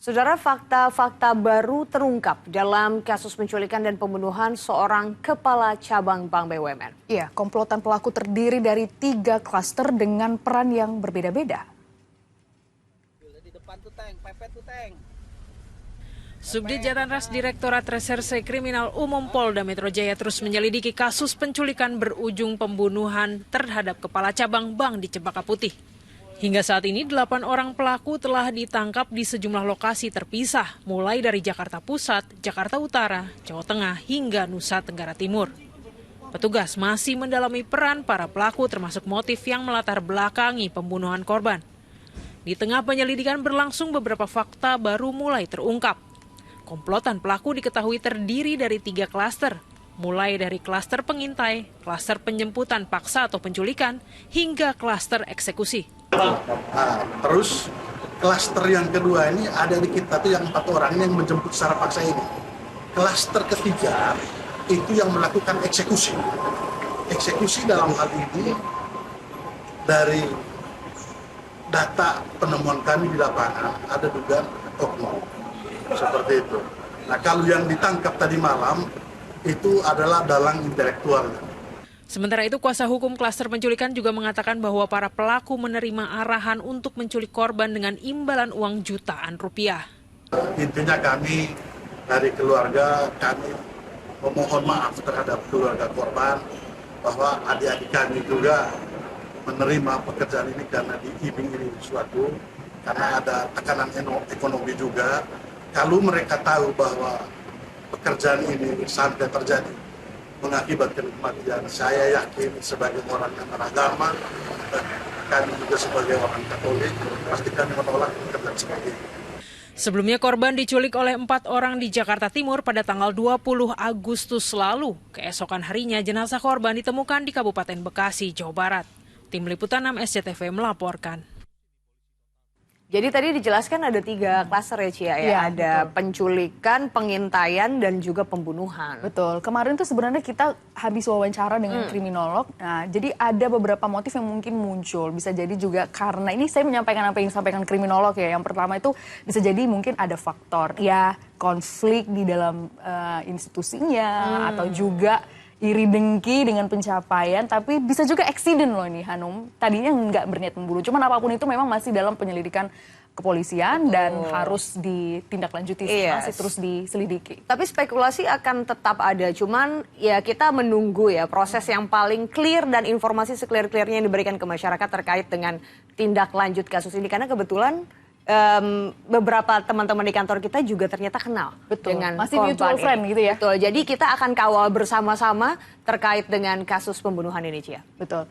Saudara, fakta-fakta baru terungkap dalam kasus penculikan dan pembunuhan seorang kepala cabang Bank BUMN. Iya, komplotan pelaku terdiri dari 3 klaster dengan peran yang berbeda-beda. Subdit Jatanras Direktorat Reserse Kriminal Umum Polda Metro Jaya terus menyelidiki kasus penculikan berujung pembunuhan terhadap kepala cabang bank di Cempaka Putih. Hingga saat ini 8 orang pelaku telah ditangkap di sejumlah lokasi terpisah, mulai dari Jakarta Pusat, Jakarta Utara, Jawa Tengah, hingga Nusa Tenggara Timur. Petugas masih mendalami peran para pelaku termasuk motif yang melatar belakangi pembunuhan korban. Di tengah penyelidikan berlangsung, beberapa fakta baru mulai terungkap. Komplotan pelaku diketahui terdiri dari 3 klaster, mulai dari klaster pengintai, klaster penjemputan paksa atau penculikan, hingga klaster eksekusi. Terus klaster yang kedua ini ada di kita tuh yang 4 orang yang menjemput secara paksa ini. Klaster ketiga itu yang melakukan eksekusi. Eksekusi dalam hal ini dari data penemuan kami di lapangan ada dugaan oknum seperti itu. Nah, kalau yang ditangkap tadi malam itu adalah dalang intelektual. Sementara itu, kuasa hukum klaster penculikan juga mengatakan bahwa para pelaku menerima arahan untuk menculik korban dengan imbalan uang jutaan rupiah. Intinya kami dari keluarga, kami memohon maaf terhadap keluarga korban bahwa adik-adik kami juga menerima pekerjaan ini karena diiming-imingi sesuatu, karena ada tekanan ekonomi juga. Kalau mereka tahu bahwa pekerjaan ini sampai terjadi mengakibatkan kematian, saya yakin sebagai orang yang beragama dan kami juga sebagai orang Katolik pasti kami menolak pekerjaan seperti ini. Sebelumnya korban diculik oleh 4 orang di Jakarta Timur pada tanggal 20 Agustus lalu. Keesokan harinya jenazah korban ditemukan di Kabupaten Bekasi, Jawa Barat. Tim Liputan 6 SCTV melaporkan. Jadi tadi dijelaskan ada 3 klaster ya Cia ya, Iya, ada betul. Penculikan, pengintaian, dan juga pembunuhan. Betul, kemarin tuh sebenarnya kita habis wawancara dengan kriminolog. Nah, jadi ada beberapa motif yang mungkin muncul. Bisa jadi juga karena ini saya menyampaikan apa yang disampaikan kriminolog ya. Yang pertama itu bisa jadi mungkin ada faktor ya konflik di dalam institusinya atau juga iri dengki dengan pencapaian, tapi bisa juga accident loh ini Hanum. Tadinya nggak berniat membunuh, cuman apapun itu memang masih dalam penyelidikan kepolisian dan harus ditindaklanjuti, masih terus diselidiki. Tapi spekulasi akan tetap ada, cuman ya kita menunggu ya proses yang paling clear dan informasi se-clear-clearnya yang diberikan ke masyarakat terkait dengan tindak lanjut kasus ini. Karena kebetulan beberapa teman-teman di kantor kita juga ternyata kenal dengan Masih korban mutual friend ini. gitu ya. Betul, jadi kita akan kawal bersama-sama terkait dengan kasus pembunuhan ini, Cia. Betul.